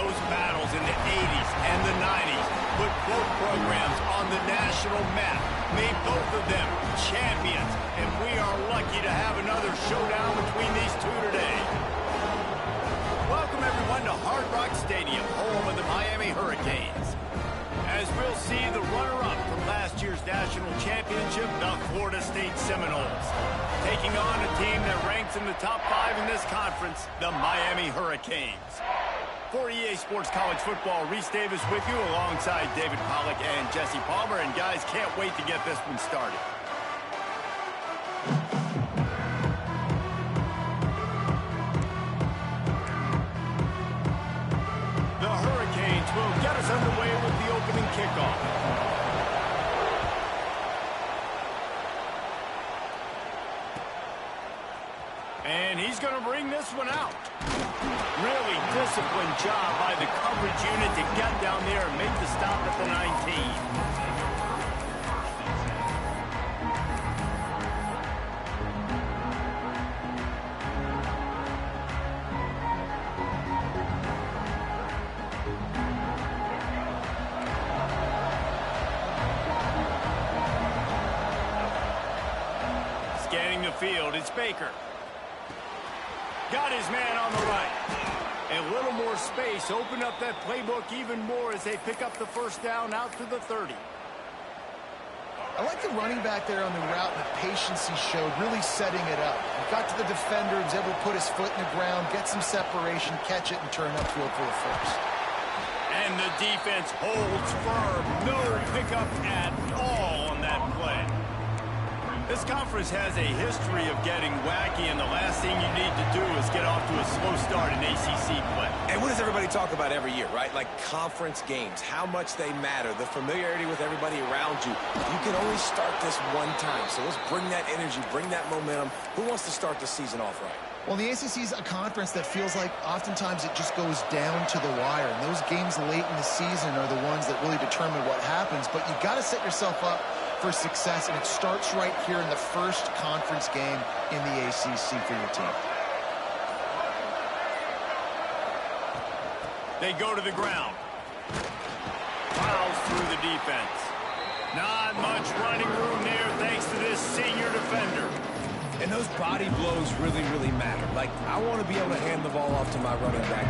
those battles in the 80s and the 90s put both programs on the national map, made both of them champions, and we are lucky to have another showdown between these two today. Welcome, everyone, to Hard Rock Stadium, home of the Miami Hurricanes. As we'll see the runner-up from last year's national championship, the Florida State Seminoles, taking on a team that ranks in the top 5 in this conference, the Miami Hurricanes. For EA Sports College Football, Reese Davis with you alongside David Pollack and Jesse Palmer, and guys, can't wait to get this one started. Will get us underway with the opening kickoff. And he's going to bring this one out. Really disciplined job by the coverage unit to get down there and make the stop at the 19. Scanning the field, it's Baker. Got his man on the right. A little more space, open up that playbook even more as they pick up the first down out to the 30. I like the running back there on the route and the patience he showed, really setting it up. He got to the defender, he was able to put his foot in the ground, get some separation, catch it, and turn upfield for the first. And the defense holds firm. No pickup at all on that play. This conference has a history of getting wacky, and the last thing you need to do is get off to a slow start in ACC play. And what does everybody talk about every year, right? Like conference games, how much they matter, the familiarity with everybody around you. You can only start this one time, so let's bring that energy, bring that momentum. Who wants to start the season off right? Well, the ACC is a conference that feels like oftentimes it just goes down to the wire, and those games late in the season are the ones that really determine what happens, but you've got to set yourself up for success, and it starts right here in the first conference game in the ACC for your team. They go to the ground. Fouls through the defense. Not much running room there thanks to this senior defender. And those body blows really, really matter. Like, I want to be able to hand the ball off to my running back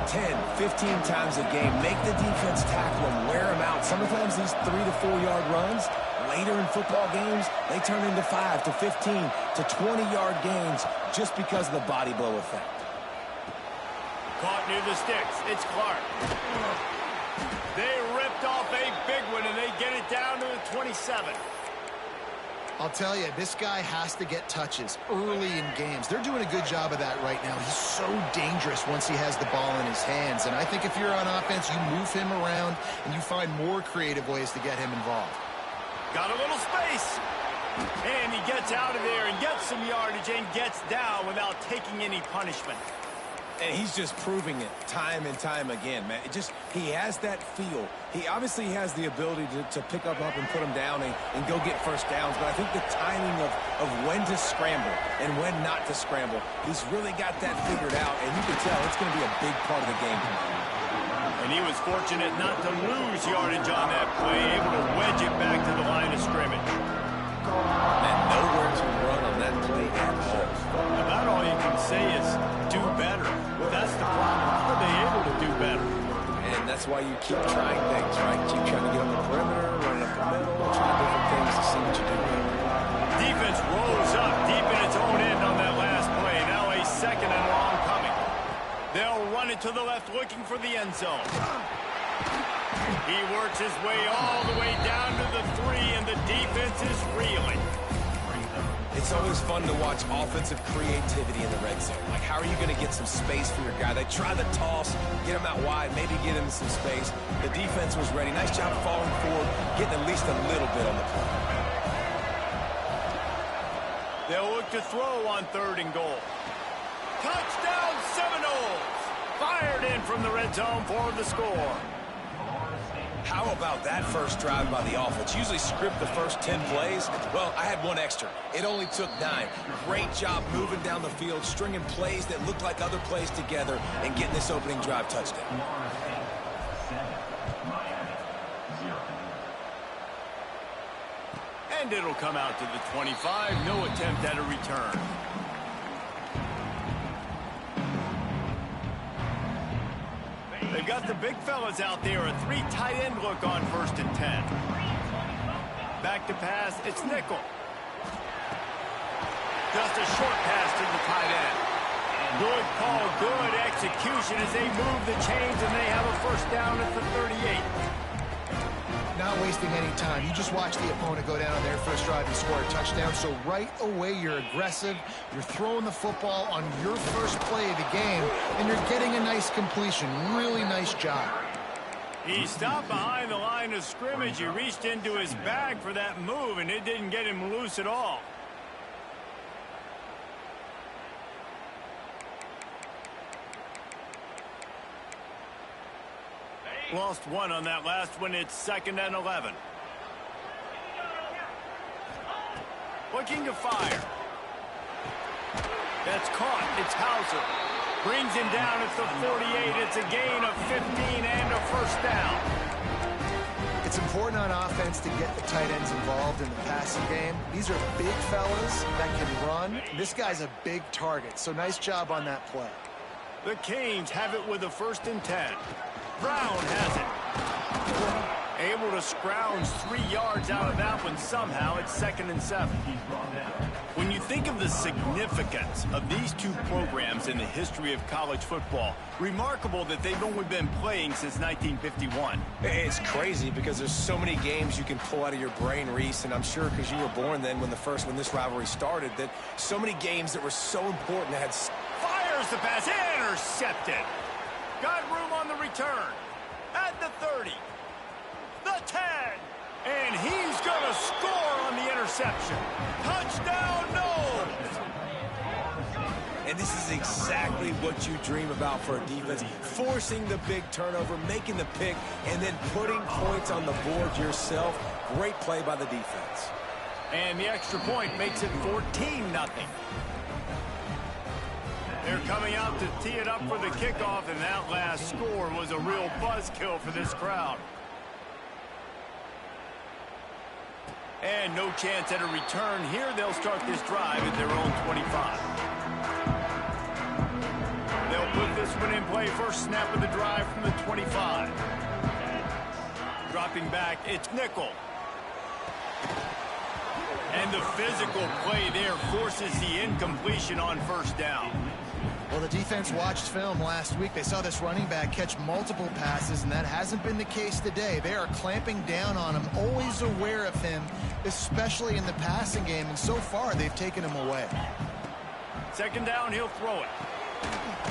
10, 15 times a game. Make the defense tackle him, wear him out. Sometimes these 3 to 4 yard runs, later in football games, they turn into 5 to 15 to 20-yard gains just because of the body blow effect. Caught near the sticks. It's Clark. They ripped off a big one, and they get it down to the 27. I'll tell you, this guy has to get touches early in games. They're doing a good job of that right now. He's so dangerous once he has the ball in his hands. And I think if you're on offense, you move him around and you find more creative ways to get him involved. Got a little space. And he gets out of there and gets some yardage and gets down without taking any punishment. And he's just proving it time and time again, man. He has that feel. He obviously has the ability to pick up and put him down and go get first downs. But I think the timing of when to scramble and when not to scramble, he's really got that figured out. And you can tell it's going to be a big part of the game. And he was fortunate not to lose yardage on that play, able to wedge it back to the line of scrimmage. And nowhere to run on that play at all. About all you can say is do better. Well, that's the problem. How are they able to do better? And that's why you keep trying things, right? Keep trying to get on the perimeter, running up the middle, trying different things to see what you do. Defense rolls up deep in its own end on that last play. Now a second and long coming. They'll run it to the left looking for the end zone. He works his way all the way down to the 3, and the defense is reeling. It's always fun to watch offensive creativity in the red zone. Like, how are you going to get some space for your guy? They try the toss, get him out wide, maybe get him some space. The defense was ready. Nice job falling forward, getting at least a little bit on the play. They'll look to throw on 3rd and goal. Touchdown Seminoles! Fired in from the red zone for the score. How about that first drive by the offense? Usually script the first 10 plays. Well, I had one extra. It only took 9. Great job moving down the field, stringing plays that look like other plays together, and getting this opening drive touchdown. And it'll come out to the 25. No attempt at a return. They've got the big fellas out there. A 3 tight end look on 1st and 10. Back to pass. It's nickel. Just a short pass to the tight end. Good call, good execution as they move the chains, and they have a first down at the 38. Not wasting any time. You just watch the opponent go down on their first drive and score a touchdown. So right away, you're aggressive. You're throwing the football on your first play of the game, and you're getting a nice completion. Really nice job. He stopped behind the line of scrimmage. He reached into his bag for that move, and it didn't get him loose at all. Lost one on that last one. It's 2nd and 11. Looking to fire. That's caught. It's Hauser. Brings him down at the 48. It's a gain of 15 and a first down. It's important on offense to get the tight ends involved in the passing game. These are big fellas that can run. This guy's a big target, so nice job on that play. The Canes have it with a 1st and 10. Brown has it. Able to scrounge 3 yards out of that one somehow. It's 2nd and 7. When you think of the significance of these two programs in the history of college football, remarkable that they've only been playing since 1951. It's crazy because there's so many games you can pull out of your brain, Reese, and I'm sure because you were born then when this rivalry started, that so many games that were so important had... Fires the pass, intercepted. Got room on the return. At the 30. The 10. And he's going to score on the interception. Touchdown, no! And this is exactly what you dream about for a defense. Forcing the big turnover, making the pick, and then putting points on the board yourself. Great play by the defense. And the extra point makes it 14-0. They're coming out to tee it up for the kickoff, and that last score was a real buzzkill for this crowd. And no chance at a return here. They'll start this drive at their own 25. They'll put this one in play. First snap of the drive from the 25. Dropping back, it's nickel. And the physical play there forces the incompletion on 1st down. Well, the defense watched film last week. They saw this running back catch multiple passes, and that hasn't been the case today. They are clamping down on him, always aware of him, especially in the passing game, and so far they've taken him away. 2nd down, he'll throw it.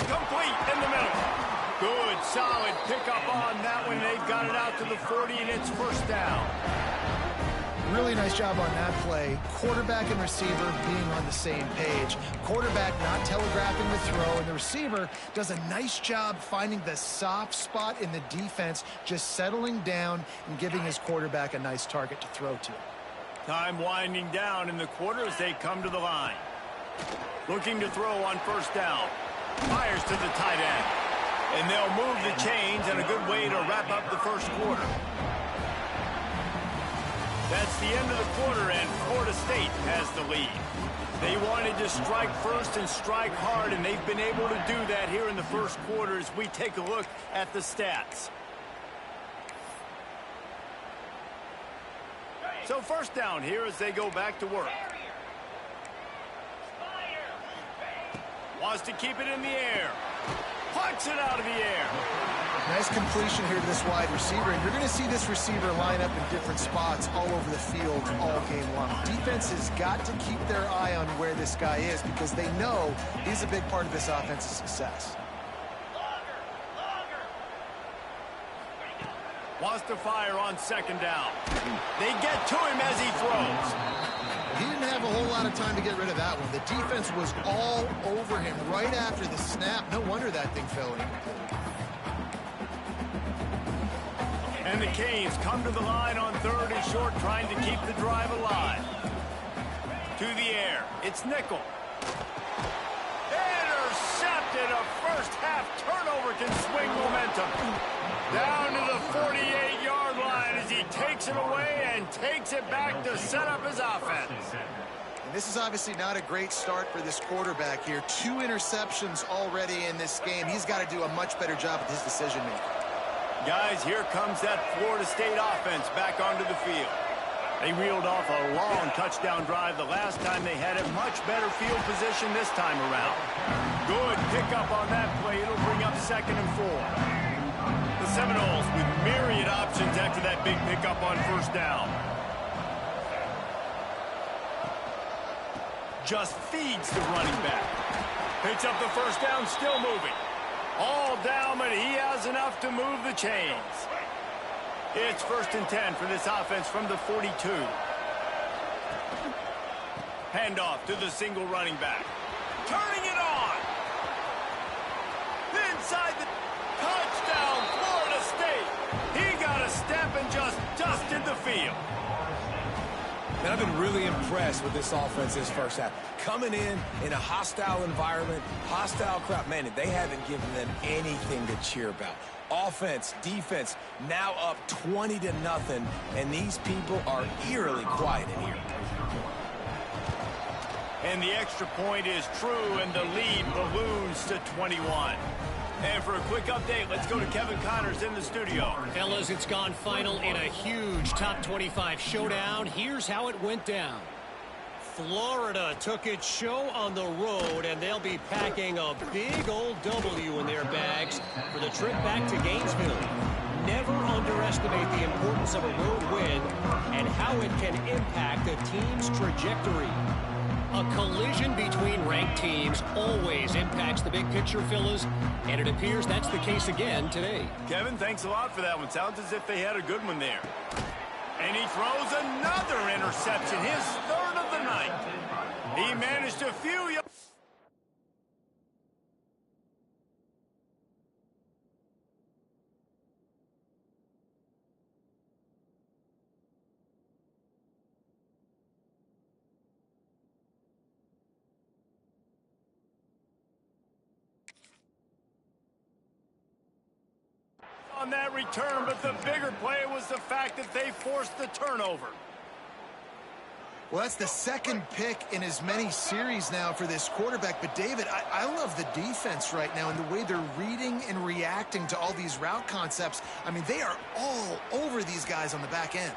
Complete in the middle. Good, solid pickup on that one. They've got it out to the 40, and it's 1st down. Really nice job on that play. Quarterback and receiver being on the same page. Quarterback not telegraphing the throw, and the receiver does a nice job finding the soft spot in the defense, just settling down and giving his quarterback a nice target to throw to. Time winding down in the quarter as they come to the line. Looking to throw on 1st down. Fires to the tight end. And they'll move the chains, and a good way to wrap up the 1st quarter. That's the end of the quarter, and Florida State has the lead. They wanted to strike first and strike hard, and they've been able to do that here in the 1st quarter as we take a look at the stats. So 1st down here as they go back to work. Wants to keep it in the air. Punts it out of the air. Nice completion here to this wide receiver, and you're going to see this receiver line up in different spots all over the field all game long. Defense has got to keep their eye on where this guy is because they know he's a big part of this offense's success. Wants to fire on 2nd down. They get to him as he throws. He didn't have a whole lot of time to get rid of that one. The defense was all over him right after the snap. No wonder that thing fell in. And the Canes come to the line on 3rd and short, trying to keep the drive alive. To the air, it's Nickel. Intercepted. A first-half turnover can swing momentum. Down to the 48-yard line as he takes it away and takes it back to set up his offense. And this is obviously not a great start for this quarterback here. 2 interceptions already in this game. He's got to do a much better job with his decision-making. Guys, here comes that Florida State offense back onto the field. They reeled off a long touchdown drive the last time they had a much better field position this time around. Good pickup on that play. It'll bring up 2nd and 4. The Seminoles with myriad options after that big pickup on 1st down. Just feeds the running back. Picks up the 1st down, still moving. All down, but he has enough to move the chains. It's 1st and 10 for this offense from the 42. Handoff to the single running back. Turning it on. Inside the touchdown, Florida State. He got a step and just dusted the field. Man, I've been really impressed with this offense this first half. Coming in a hostile environment, hostile crowd. Man, they haven't given them anything to cheer about. Offense, defense, now up 20-0, and these people are eerily quiet in here. And the extra point is true, and the lead balloons to 21. And for a quick update, let's go to Kevin Connors in the studio. Fellas, it's gone final in a huge top 25 showdown. Here's how it went down. Florida took its show on the road, and they'll be packing a big old W in their bags for the trip back to Gainesville. Never underestimate the importance of a road win and how it can impact a team's trajectory. A collision between ranked teams always impacts the big picture, fellas, and it appears that's the case again today. Kevin, thanks a lot for that one. Sounds as if they had a good one there. And he throws another interception, his 3rd of the night. He managed a few yards. On that return, but the bigger play was the fact that they forced the turnover. Well, that's the 2nd pick in as many series now for this quarterback. But, David, I love the defense right now and the way they're reading and reacting to all these route concepts. I mean, they are all over these guys on the back end.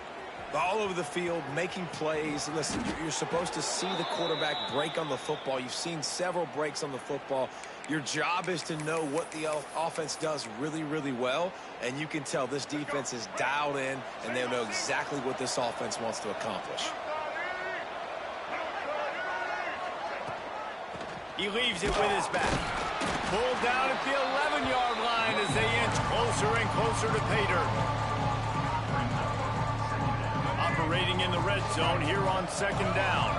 All over the field, making plays. Listen, you're supposed to see the quarterback break on the football. You've seen several breaks on the football. Your job is to know what the offense does really, really well, and you can tell this defense is dialed in, and they know exactly what this offense wants to accomplish. He leaves it with his back. Pulled down at the 11-yard line as they inch closer and closer to pay dirt. Operating in the red zone here on 2nd down.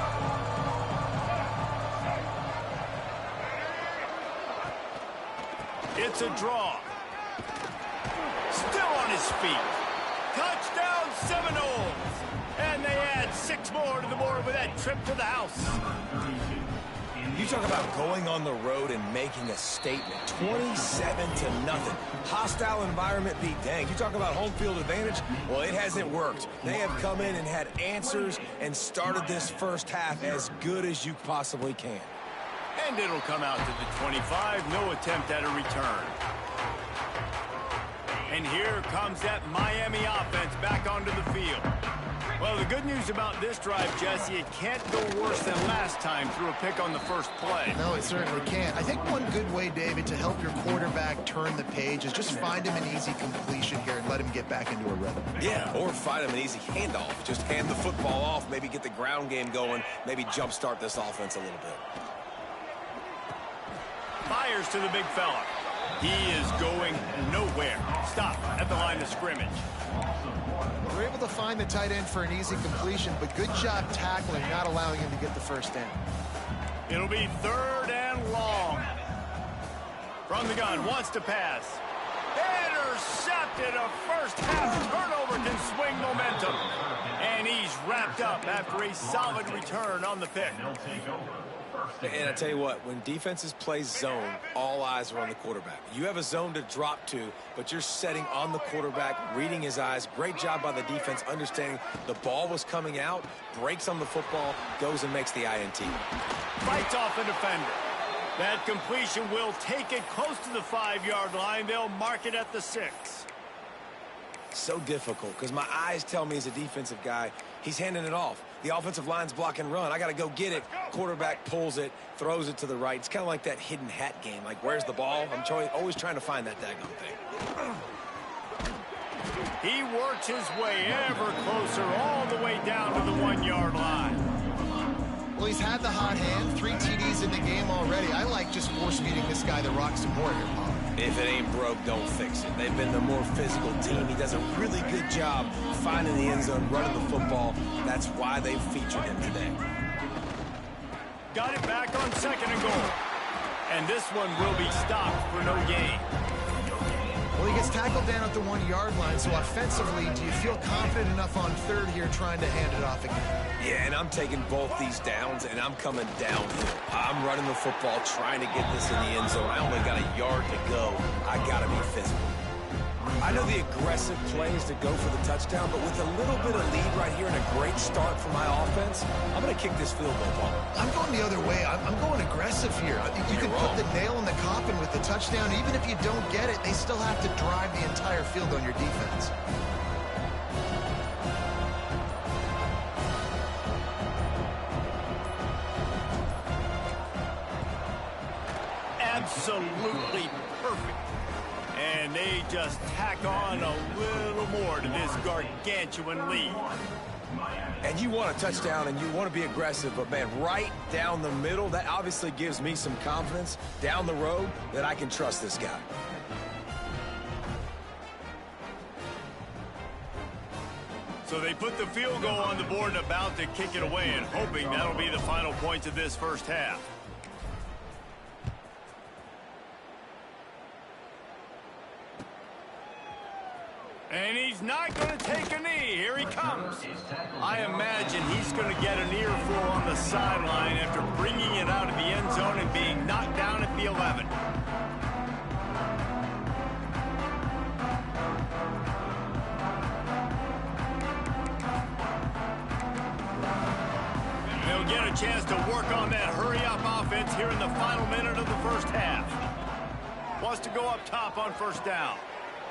It's a draw. Still on his feet. Touchdown Seminoles. And they add 6 more to the board with that trip to the house. You talk about going on the road and making a statement. 27-0. Hostile environment be danged. You talk about home field advantage. Well, it hasn't worked. They have come in and had answers and started this first half as good as you possibly can. And it'll come out to the 25. No attempt at a return. And here comes that Miami offense back onto the field. Well, the good news about this drive, Jesse, it can't go worse than last time through a pick on the first play. No, it certainly can't. I think one good way, David, to help your quarterback turn the page is just find him an easy completion here and let him get back into a rhythm. Yeah, or find him an easy handoff. Just hand the football off, maybe get the ground game going, maybe jumpstart this offense a little bit. Fires to the big fella. He is going nowhere. Stop at the line of scrimmage. We're able to find the tight end for an easy completion, but good job tackling, not allowing him to get the first down. It'll be 3rd and long. From the gun, wants to pass. Intercepted. A first-half turnover can swing momentum. And he's wrapped up after a solid return on the pick. And I tell you what, when defenses play zone, all eyes are on the quarterback. You have a zone to drop to, but you're setting on the quarterback, reading his eyes. Great job by the defense, understanding the ball was coming out, breaks on the football, goes and makes the INT. Fights off the defender. That completion will take it close to the 5-yard line. They'll mark it at the 6. So difficult because my eyes tell me as a defensive guy, he's handing it off. The offensive line's block and run. I got to go get it. Quarterback pulls it, throws it to the right. It's kind of like that hidden hat game. Like, where's the ball? I'm always trying to find that daggone thing. He works his way ever closer all the way down to the 1-yard line. Well, he's had the hot hand, 3 TDs in the game already. I like just force-feeding this guy the rock some more here, Paul. If it ain't broke, don't fix it. They've been the more physical team. He does a really good job finding the end zone, running the football. That's why they've featured him today. Got it back on 2nd and goal. And this one will be stopped for no gain. Well, he gets tackled down at the 1-yard line, so offensively, do you feel confident enough on 3rd here trying to hand it off again? Yeah, and I'm taking both these downs, and I'm coming downhill. I'm running the football, trying to get this in the end zone. I only got a yard to go. I got to be physical. I know the aggressive play is to go for the touchdown, but with a little bit of lead right here and a great start for my offense, I'm going to kick this field goal, Paul. I'm going the other way. I'm going aggressive here. You can put the nail in the coffin with the touchdown. Even if you don't get it, they still have to drive the entire field on your defense. Absolutely perfect. And they just tack on a little more to this gargantuan lead. And you want a touchdown and you want to be aggressive, but man, right down the middle, that obviously gives me some confidence down the road that I can trust this guy. So they put the field goal on the board and about to kick it away, and hoping that'll be the final points of this first half. And he's not going to take a knee. Here he comes. I imagine he's going to get an earful on the sideline after bringing it out of the end zone and being knocked down at the 11. They'll get a chance to work on that hurry-up offense here in the final minute of the first half. Wants to go up top on 1st down.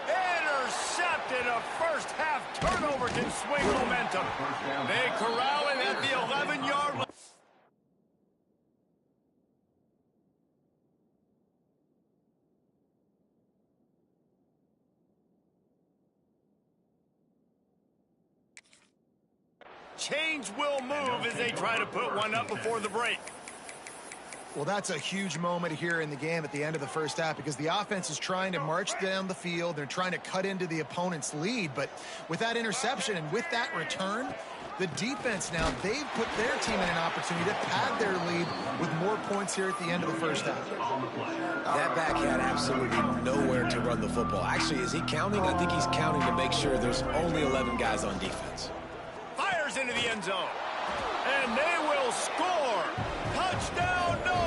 Intercepted. A first-half turnover can swing momentum. They corral him at the 11-yard line. Chains will move as they try to put one up before the break. Well, that's a huge moment here in the game at the end of the first half because the offense is trying to march down the field. They're trying to cut into the opponent's lead. But with that interception and with that return, the defense now, they've put their team in an opportunity to pad their lead with more points here at the end of the first half. That back had absolutely nowhere to run the football. Actually, is he counting? I think he's counting to make sure there's only 11 guys on defense. Fires into the end zone. And they will score. Touchdown, no!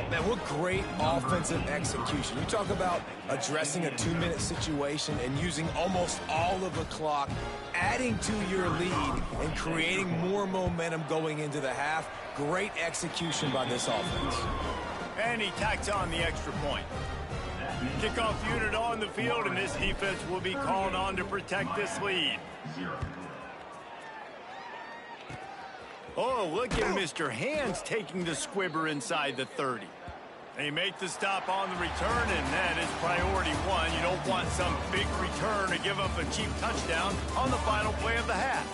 Man, what great offensive execution. You talk about addressing a 2-minute situation and using almost all of the clock, adding to your lead and creating more momentum going into the half. Great execution by this offense. And he tacks on the extra point. Kickoff unit on the field, and this defense will be called on to protect this lead. Oh, look at Mr. Hands taking the squibber inside the 30. They make the stop on the return, and that is priority 1. You don't want some big return to give up a cheap touchdown on the final play of the half.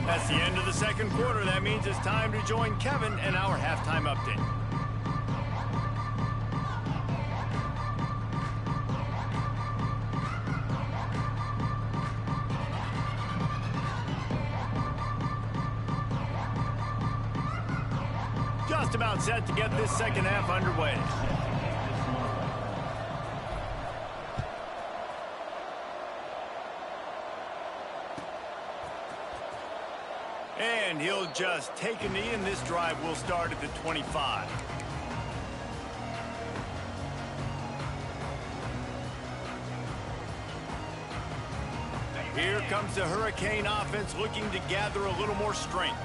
That's the end of the second quarter. That means it's time to join Kevin and our halftime update. Just about set to get this second half underway. And he'll just take a knee, and this drive will start at the 25. Here comes the Hurricane offense looking to gather a little more strength.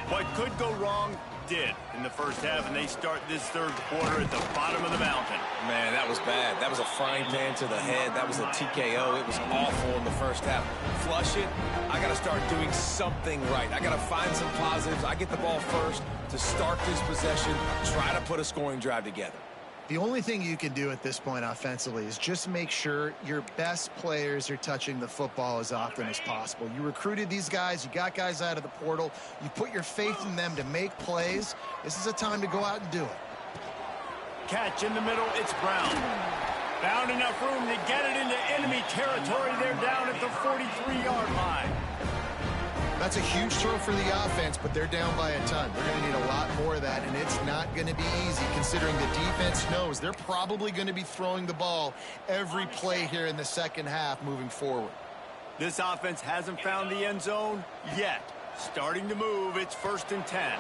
What could go wrong did in the first half, and they start this third quarter at the bottom of the mountain. Man, that was bad. That was a frying pan to the head. That was a TKO. It was awful in the first half. Flush it. I got to start doing something right. I got to find some positives. I get the ball first to start this possession, try to put a scoring drive together. The only thing you can do at this point offensively is just make sure your best players are touching the football as often as possible. You recruited these guys. You got guys out of the portal. You put your faith in them to make plays. This is a time to go out and do it. Catch in the middle. It's Brown. Found enough room to get it into enemy territory. They're down at the 43-yard line. That's a huge throw for the offense, but they're down by a ton. They're going to need a lot more of that, and it's not going to be easy considering the defense knows they're probably going to be throwing the ball every play here in the second half moving forward. This offense hasn't found the end zone yet. Starting to move. It's 1st and 10.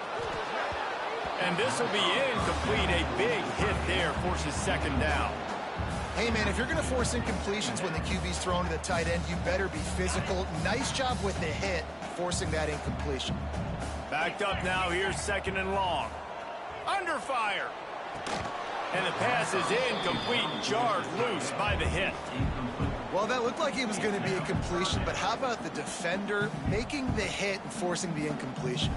And this will be incomplete. A big hit there forces second down. Hey, man, if you're going to force incompletions when the QB's thrown to the tight end, you better be physical. Nice job with the hit, forcing that incompletion. Backed up now. Here's 2nd and long. Under fire. And the pass is incomplete, jarred loose by the hit. Well, that looked like it was going to be a completion, but how about the defender making the hit and forcing the incompletion?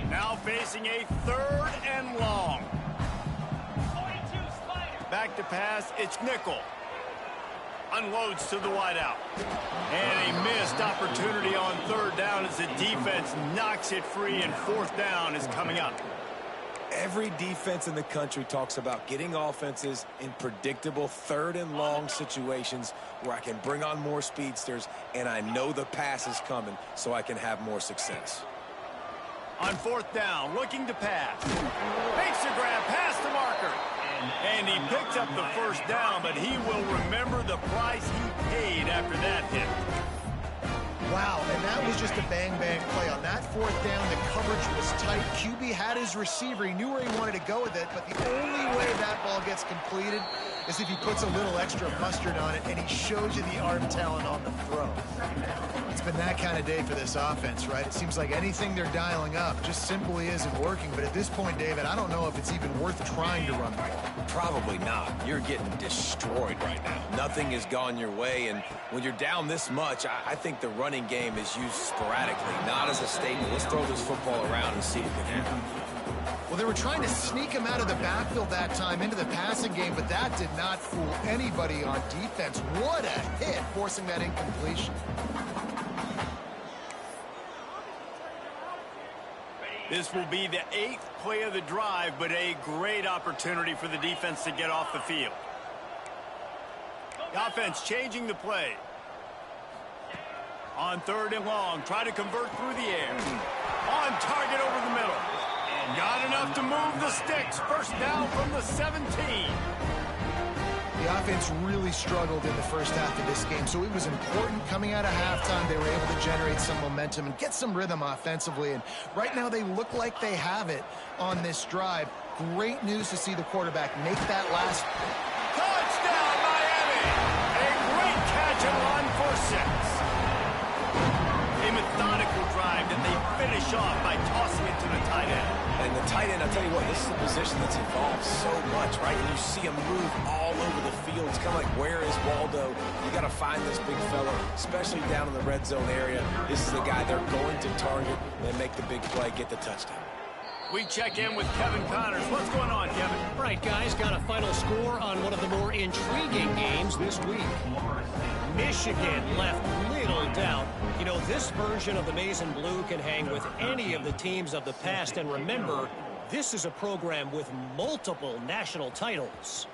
Now facing a 3rd and long. Back to pass, it's Nickel. Unloads to the wideout. And a missed opportunity on 3rd down as the defense knocks it free, and 4th down is coming up. Every defense in the country talks about getting offenses in predictable 3rd and long situations where I can bring on more speedsters and I know the pass is coming so I can have more success. On 4th down, looking to pass. Makes a grab past the marker. And he picks up the 1st down, but he will remember the price he paid after that hit. Wow, and that was just a bang-bang play. On that 4th down, the coverage was tight. QB had his receiver. He knew where he wanted to go with it, but the only way that ball gets completed is if he puts a little extra mustard on it, and he shows you the arm talent on the throw. It's been that kind of day for this offense, right? It seems like anything they're dialing up just simply isn't working. But at this point, David, I don't know if it's even worth trying to run the ball. Probably not. You're getting destroyed right now. Nothing has gone your way, and when you're down this much, I think the running game is used sporadically, not as a statement. Let's throw this football around and see if it can happen. Well, they were trying to sneak him out of the backfield that time into the passing game, but that did not fool anybody on defense. What a hit, forcing that incompletion. This will be the 8th play of the drive, but a great opportunity for the defense to get off the field. The offense changing the play. On 3rd and long, try to convert through the air. On target over the middle. Got enough to move the sticks. 1st down from the 17. The offense really struggled in the first half of this game, so it was important coming out of halftime. They were able to generate some momentum and get some rhythm offensively, and right now they look like they have it on this drive. Great news to see the quarterback make that last. Touchdown, Miami! A great catch and run for 6. A methodical drive that they finish off by tossing it to the tight end. And the tight end, I'll tell you what, this is a position that's evolved so much, right? And you see him move all over the field. It's kind of like, where is Waldo? You got to find this big fella, especially down in the red zone area. This is the guy they're going to target. They make the big play, get the touchdown. We check in with Kevin Connors. What's going on, Kevin? Right, guys, got a final score on one of the more intriguing games this week. Michigan left little doubt. You know, this version of the Maize and Blue can hang with any of the teams of the past. And remember, this is a program with multiple national titles.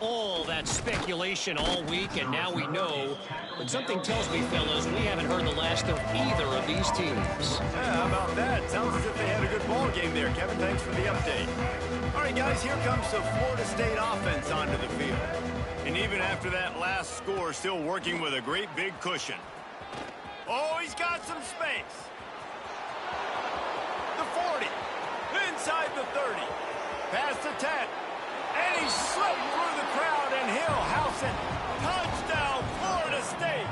All that speculation all week, and now we know. But something tells me, fellas, we haven't heard the last of either of these teams. Yeah, how about that? Sounds as if they had a good ball game there, Kevin. Thanks for the update. All right, guys, here comes the Florida State offense onto the field. And even after that last score, still working with a great big cushion. Oh, he's got some space. The 40. Inside the 30. Past the 10. And he slipped through the crowd, and he'll house it. Touchdown, Florida State.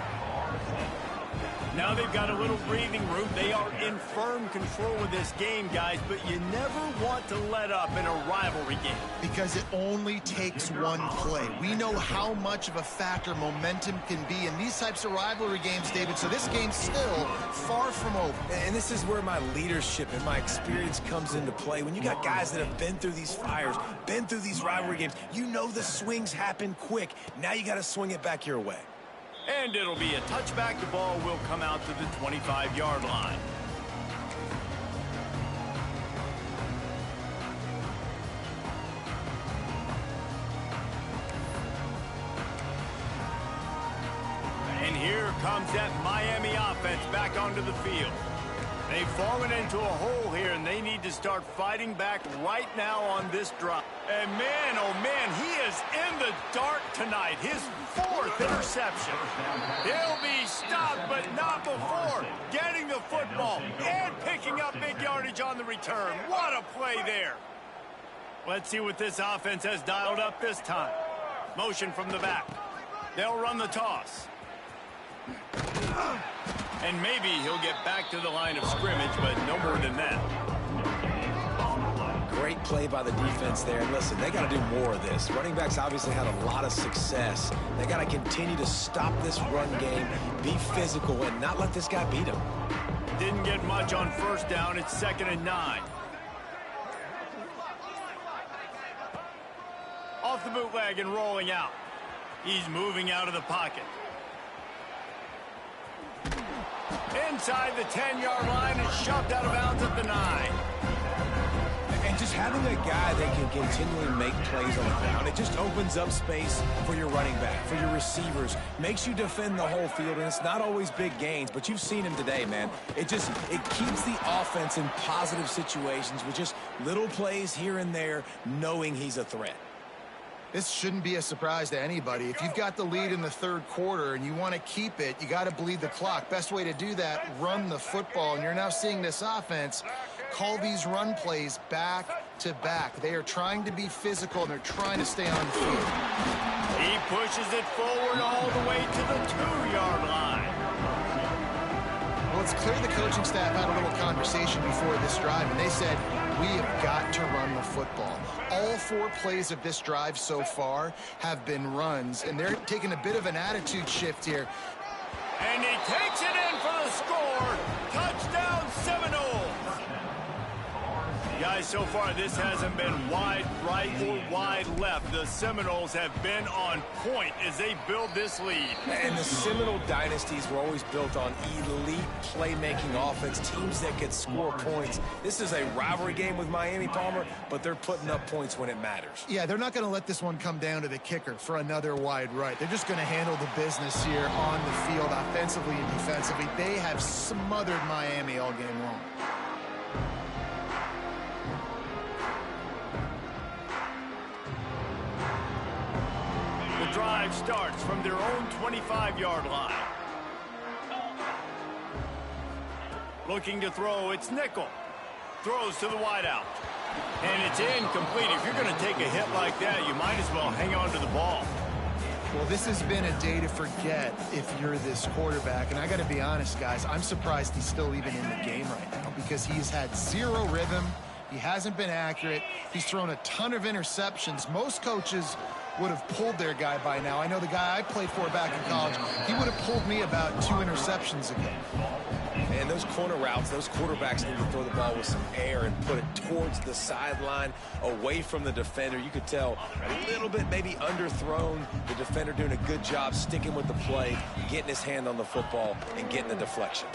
Now they've got a little breathing room. They are in firm control of this game, guys, but you never want to let up in a rivalry game. Because it only takes one play. We know how much of a factor momentum can be in these types of rivalry games, David, so this game's still far from over. And this is where my leadership and my experience comes into play. When you got guys that have been through these fires, been through these rivalry games, you know the swings happen quick. Now you got to swing it back your way. And it'll be a touchback. The ball will come out to the 25-yard line. And here comes that Miami offense back onto the field. They've fallen into a hole here, and they need to start fighting back right now on this drive. And man, oh man, he is in the dark tonight. His 4th interception. He'll be stopped, but not before getting the football and picking up big yardage on the return. What a play there. Let's see what this offense has dialed up this time. Motion from the back. They'll run the toss. And maybe he'll get back to the line of scrimmage, but no more than that. Great play by the defense there. And listen, they got to do more of this. Running backs obviously had a lot of success. They got to continue to stop this run game, be physical, and not let this guy beat him. Didn't get much on first down. It's 2nd and 9. Off the bootleg and rolling out. He's moving out of the pocket. Inside the 10-yard line and shoved out of bounds at the 9. And just having a guy that can continually make plays on the ground, it just opens up space for your running back, for your receivers, makes you defend the whole field, and it's not always big gains, but you've seen him today, man. It keeps the offense in positive situations with just little plays here and there, knowing he's a threat. This shouldn't be a surprise to anybody. If you've got the lead in the 3rd quarter and you want to keep it, you got to bleed the clock. Best way to do that, run the football. And you're now seeing this offense call these run plays back to back. They are trying to be physical, and they're trying to stay on the field. He pushes it forward all the way to the 2-yard line. Well, it's clear the coaching staff had a little conversation before this drive, and they said, we have got to run the football. All 4 plays of this drive so far have been runs, and they're taking a bit of an attitude shift here. And he takes it in for the score. Touchdown, Seminoles. Guys, so far this hasn't been wide right or wide left. The Seminoles have been on point as they build this lead. And the Seminole dynasties were always built on elite playmaking offense, teams that could score points. This is a rivalry game with Miami, Palmer, but they're putting up points when it matters. Yeah, they're not going to let this one come down to the kicker for another wide right. They're just going to handle the business here on the field, offensively and defensively. They have smothered Miami all game long. The drive starts from their own 25-yard line. Looking to throw, it's nickel. Throws to the wideout. And it's incomplete. If you're going to take a hit like that, you might as well hang on to the ball. Well, this has been a day to forget if you're this quarterback. And I got to be honest, guys, I'm surprised he's still even in the game right now because he's had zero rhythm. He hasn't been accurate. He's thrown a ton of interceptions. Most coaches would have pulled their guy by now. I know the guy I played for back in college, he would have pulled me about 2 interceptions ago. And those corner routes, those quarterbacks need to throw the ball with some air and put it towards the sideline, away from the defender. You could tell a little bit maybe underthrown. The defender doing a good job sticking with the play, getting his hand on the football, and getting the deflection.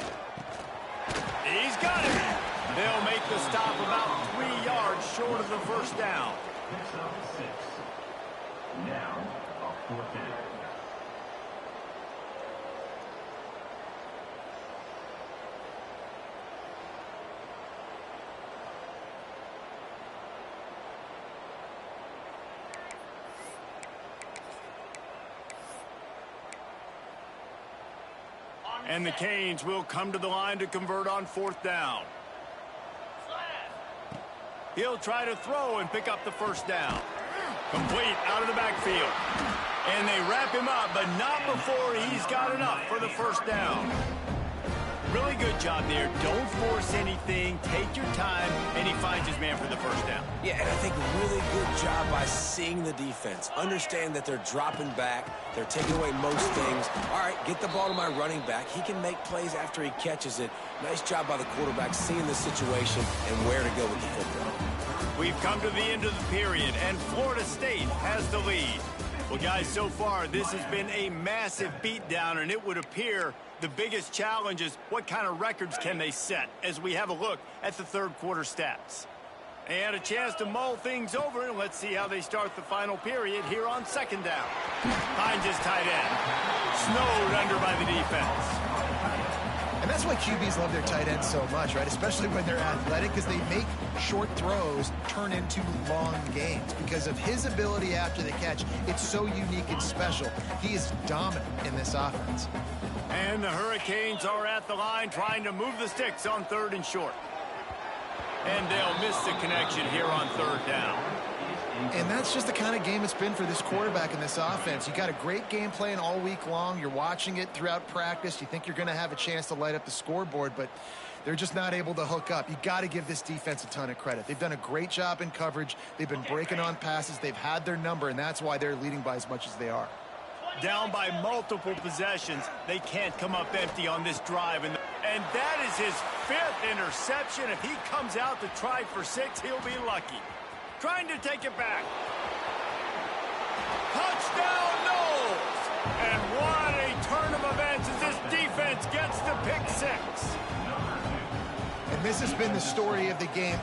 He's got it. They'll make the stop about 3 yards short of the first down. Now, a 4th down. And the Canes will come to the line to convert on 4th down. He'll try to throw and pick up the 1st down. Complete out of the backfield. And they wrap him up, but not before he's got enough for the 1st down. Really good job there. Don't force anything. Take your time, and he finds his man for the 1st down. Yeah, and I think a really good job by seeing the defense. Understand that they're dropping back. They're taking away most things. All right, get the ball to my running back. He can make plays after he catches it. Nice job by the quarterback seeing the situation and where to go with the football. We've come to the end of the period, and Florida State has the lead. Well, guys, so far, this has been a massive beatdown, and it would appear the biggest challenge is what kind of records can they set as we have a look at the 3rd quarter stats. And a chance to mull things over, and let's see how they start the final period here on 2nd down. Finds his tight end. Snowed under by the defense. And that's why QBs love their tight ends so much, right? Especially when they're athletic, because they make short throws turn into long gains. Because of his ability after the catch, it's so unique and special. He is dominant in this offense. And the Hurricanes are at the line trying to move the sticks on 3rd and short. And they'll miss the connection here on 3rd down. And that's just the kind of game it's been for this quarterback in this offense. You got a great game plan all week long. You're watching it throughout practice. You think you're going to have a chance to light up the scoreboard, but they're just not able to hook up. You got to give this defense a ton of credit. They've done a great job in coverage. They've been breaking on passes. They've had their number, and that's why they're leading by as much as they are. Down by multiple possessions. They can't come up empty on this drive. And that is his 5th interception. If he comes out to try for 6, he'll be lucky. Trying to take it back. Touchdown, Knowles! And what a turn of events as this defense gets the pick 6. And this has been the story of the game.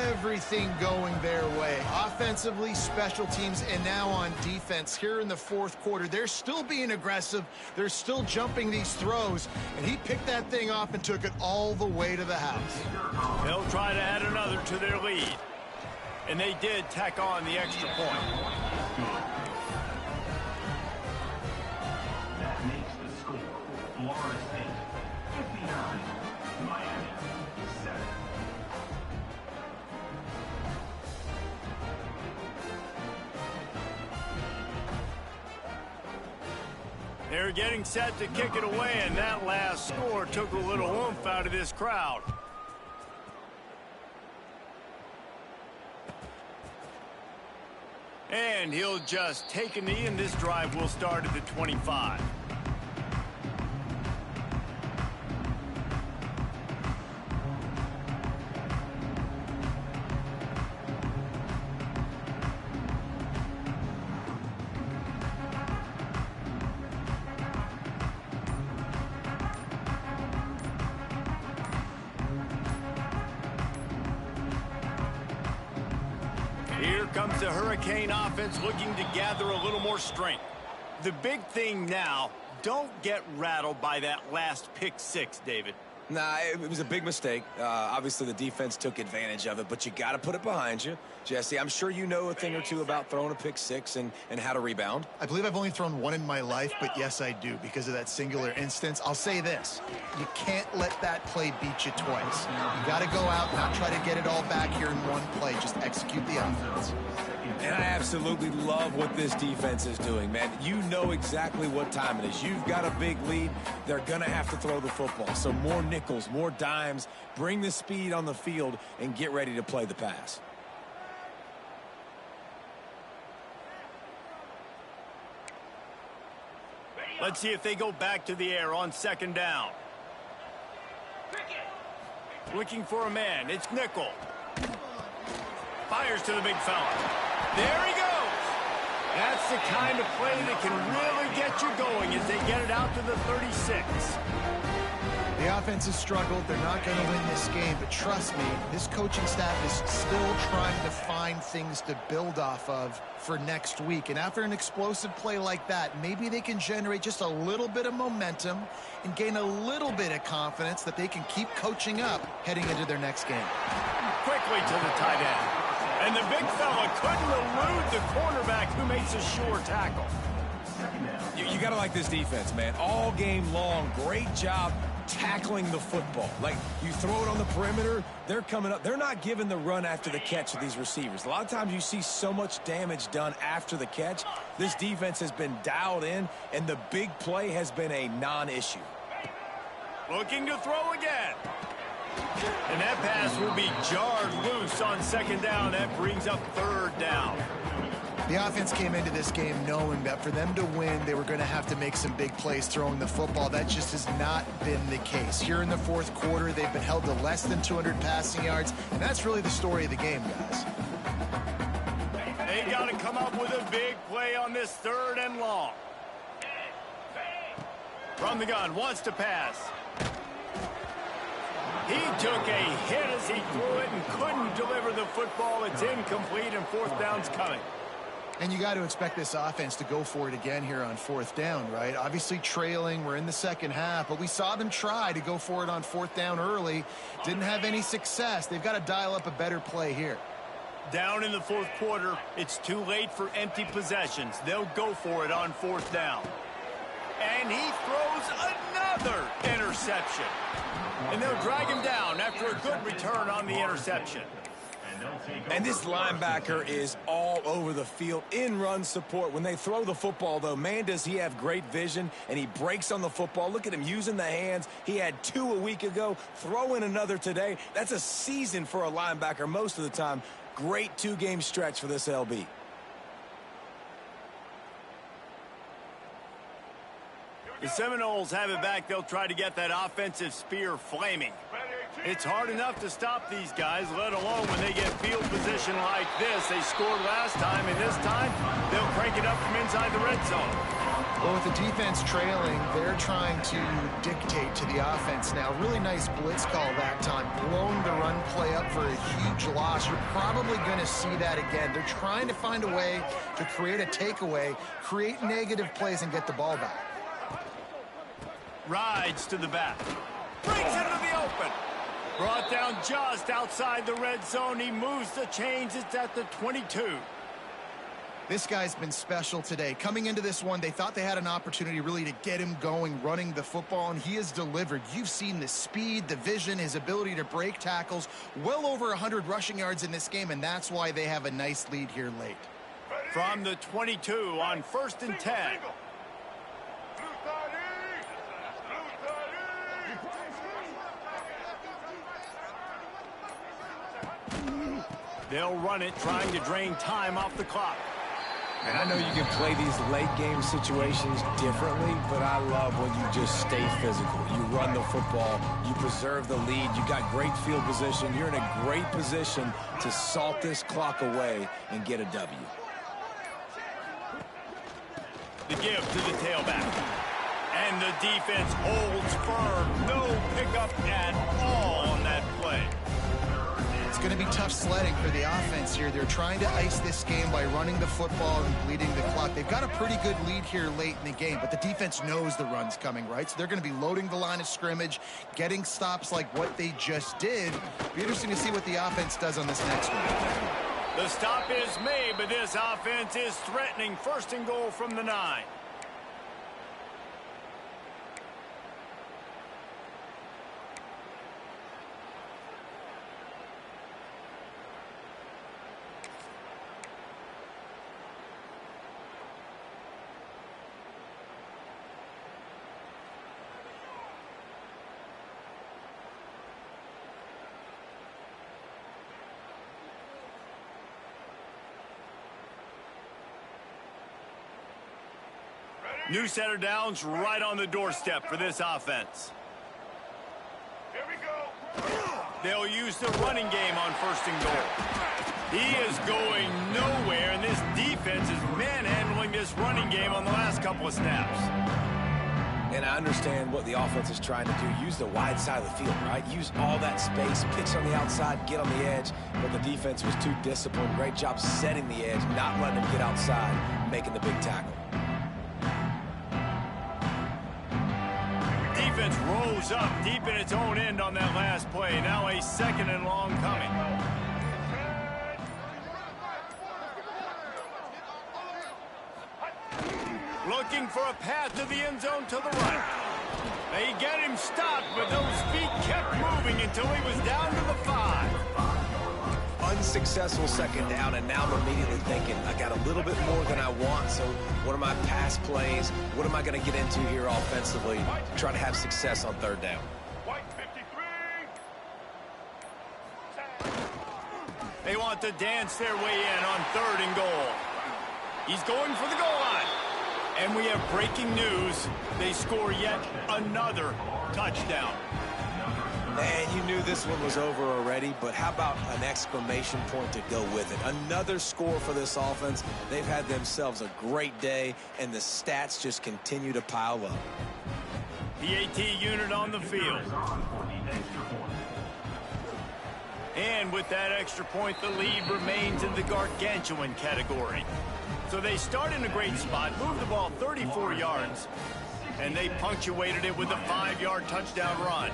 Everything going their way. Offensively, special teams, and now on defense. Here in the 4th quarter, they're still being aggressive. They're still jumping these throws. And he picked that thing off and took it all the way to the house. They'll try to add another to their lead. And they did tack on the extra point. That makes the score Florida State 59, Miami 7. They're getting set to kick it away, and that last score took a little oomph out of this crowd. And he'll just take a knee, and this drive will start at the 25. Here comes the Hurricane offense looking to gather a little more strength. The big thing now, don't get rattled by that last pick 6, David. Nah, it was a big mistake. Obviously, the defense took advantage of it, but you got to put it behind you. Jesse, I'm sure you know a thing or two about throwing a pick 6 and how to rebound. I believe I've only thrown one in my life, but yes, I do because of that singular instance. I'll say this. You can't let that play beat you twice. You got to go out, not try to get it all back here in one play. Just execute the offense. And I absolutely love what this defense is doing, man. You know exactly what time it is. You've got a big lead. They're going to have to throw the football. So more nickels, more dimes, bring the speed on the field, and get ready to play the pass. Let's see if they go back to the air on 2nd down. Looking for a man. It's Nickel. Fires to the big fella. There he goes. That's the kind of play that can really get you going as they get it out to the 36. The offense has struggled. They're not going to win this game, but trust me, this coaching staff is still trying to find things to build off of for next week. And after an explosive play like that, maybe they can generate just a little bit of momentum and gain a little bit of confidence that they can keep coaching up heading into their next game. Quickly to the tight end. And the big fella couldn't elude the cornerback who makes a sure tackle. Second down. You got to like this defense, man. All game long, great job tackling the football. Like, you throw it on the perimeter, they're coming up. They're not giving the run after the catch to these receivers. A lot of times you see so much damage done after the catch. This defense has been dialed in, and the big play has been a non-issue. Looking to throw again. And that pass will be jarred loose on second down. That brings up third down. The offense came into this game knowing that for them to win, they were going to have to make some big plays throwing the football. That just has not been the case. Here in the fourth quarter, they've been held to less than 200 passing yards, and that's really the story of the game, guys. They got to come up with a big play on this third and long. From the gun, wants to pass. He took a hit as he threw it and couldn't deliver the football. It's incomplete, and fourth down's coming. And you got to expect this offense to go for it again here on fourth down, right? Obviously trailing, we're in the second half, but we saw them try to go for it on fourth down early. Didn't have any success. They've got to dial up a better play here. Down in the fourth quarter, it's too late for empty possessions. They'll go for it on fourth down. And he throws another interception. And they'll drag him down after a good return on the interception. And this linebacker is all over the field in run support. When they throw the football, though, man, does he have great vision, and he breaks on the football. Look at him using the hands. He had 2 a week ago. Throw in another today. That's a season for a linebacker most of the time. Great 2-game stretch for this LB. The Seminoles have it back. They'll try to get that offensive spear flaming. It's hard enough to stop these guys, let alone when they get field position like this. They scored last time, and this time they'll crank it up from inside the red zone. Well, with the defense trailing, they're trying to dictate to the offense now. Really nice blitz call that time, blowing the run play up for a huge loss. You're probably going to see that again. They're trying to find a way to create a takeaway, create negative plays, and get the ball back. Rides to the back. Brings it into the open. Brought down just outside the red zone. He moves the chains. It's at the 22. This guy's been special today. Coming into this one, they thought they had an opportunity really to get him going, running the football, and he has delivered. You've seen the speed, the vision, his ability to break tackles. Well over 100 rushing yards in this game, and that's why they have a nice lead here late. From the 22 on 1st and 10. They'll run it, trying to drain time off the clock. And I know you can play these late-game situations differently, but I love when you just stay physical. You run the football, you preserve the lead, you got great field position, you're in a great position to salt this clock away and get a W. The give to the tailback. And the defense holds firm. No pickup at all on that play. It's going to be tough sledding for the offense here. They're trying to ice this game by running the football and bleeding the clock. They've got a pretty good lead here late in the game, but the defense knows the run's coming, right? So they're going to be loading the line of scrimmage, getting stops like what they just did. Be interesting to see what the offense does on this next one. The stop is made, but this offense is threatening. 1st and goal from the 9. New center downs right on the doorstep for this offense. Here we go. They'll use the running game on 1st and goal. He is going nowhere, and this defense is manhandling this running game on the last couple of snaps. And I understand what the offense is trying to do. Use the wide side of the field, right? Use all that space, pitch on the outside, get on the edge. But the defense was too disciplined. Great job setting the edge, not letting them get outside, making the big tackle. Defense rose up deep in its own end on that last play. Now a 2nd and long coming. Looking for a path to the end zone to the right. They get him stopped, but those feet kept moving until he was down to the 5. Unsuccessful second down, and now I'm immediately thinking, I got a little bit more than I want, so what are my pass plays? What am I going to get into here offensively to try to have success on third down? They want to dance their way in on 3rd and goal. He's going for the goal line. And we have breaking news. They score yet another touchdown. And you knew this one was over already, but how about an exclamation point to go with it? Another score for this offense. They've had themselves a great day, and the stats just continue to pile up. The AT unit on the field. And with that extra point, the lead remains in the gargantuan category. So they start in a great spot, move the ball 34 yards, and they punctuated it with a 5-yard touchdown run.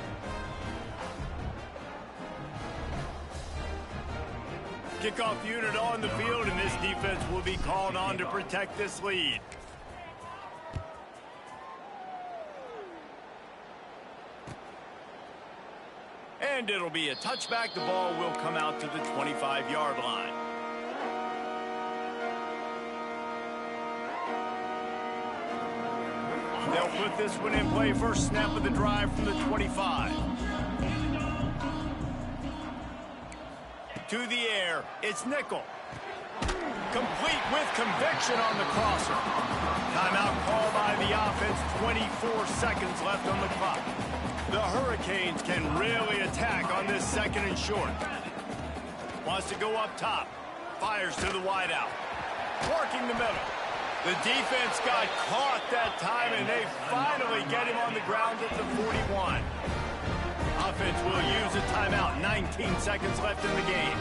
Kickoff unit on the field, and this defense will be called on to protect this lead. And it'll be a touchback. The ball will come out to the 25-yard line. They'll put this one in play. First snap of the drive from the 25. To the air. It's nickel. Complete with conviction on the crosser. Timeout call by the offense. 24 seconds left on the clock. The Hurricanes can really attack on this 2nd and short. Wants to go up top. Fires to the wideout. Working the middle. The defense got caught that time, and they finally get him on the ground at the 41. Offense will use a timeout. 19 seconds left in the game.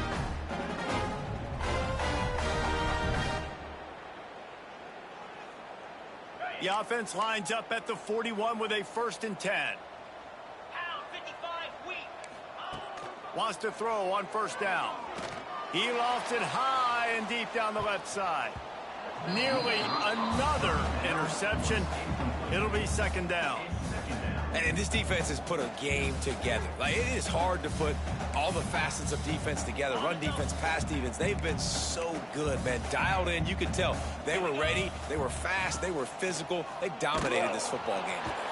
The offense lines up at the 41 with a 1st and 10. Wants to throw on 1st down. He lofts it high and deep down the left side. Nearly another interception. It'll be 2nd down. And this defense has put a game together. Like, it is hard to put all the facets of defense together. Run defense, pass defense. They've been so good, man. Dialed in. You could tell they were ready. They were fast. They were physical. They dominated this football game today.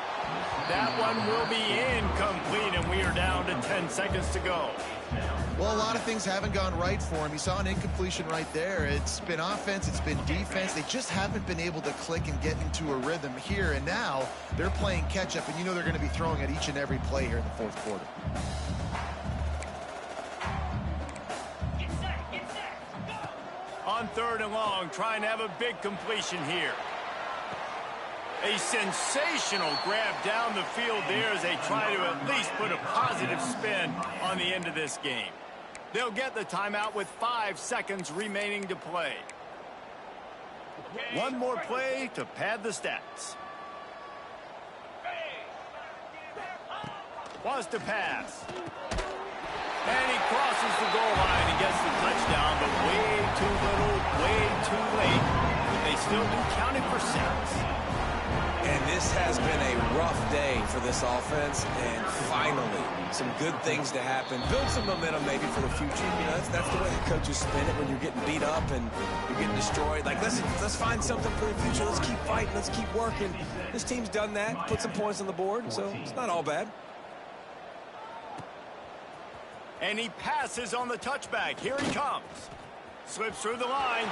That one will be incomplete, and we are down to 10 seconds to go. Well, a lot of things haven't gone right for him. You saw an incompletion right there. It's been offense, it's been defense. They just haven't been able to click and get into a rhythm here. And now they're playing catch-up, and you know they're going to be throwing at each and every play here in the 4th quarter. On 3rd and long, trying to have a big completion here. A sensational grab down the field there as they try to at least put a positive spin on the end of this game. They'll get the timeout with 5 seconds remaining to play. One more play to pad the stats. Wants to pass. And he crosses the goal line and gets the touchdown, but way too little, way too late. They still do count it for 6. And this has been a rough day for this offense, and finally, some good things to happen. Build some momentum maybe for the future. You know, that's the way the coaches spin it when you're getting beat up and you're getting destroyed. Like, let's find something for the future. Let's keep fighting. Let's keep working. This team's done that, put some points on the board, so it's not all bad. And he passes on the touchback. Here he comes. Slips through the line.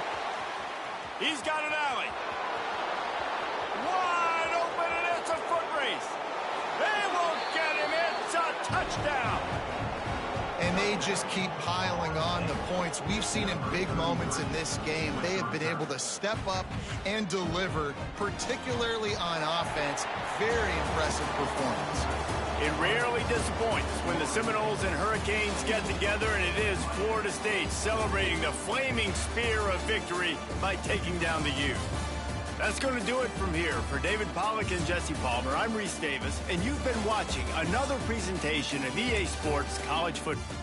He's got an alley. Wide open, and it's a foot race. They won't get him. It's a touchdown. And they just keep piling on the points. We've seen in big moments in this game, they have been able to step up and deliver, particularly on offense. Very impressive performance. It rarely disappoints when the Seminoles and Hurricanes get together, and it is Florida State celebrating the flaming spear of victory by taking down the U. That's going to do it from here. For David Pollack and Jesse Palmer, I'm Reese Davis, and you've been watching another presentation of EA Sports College Football.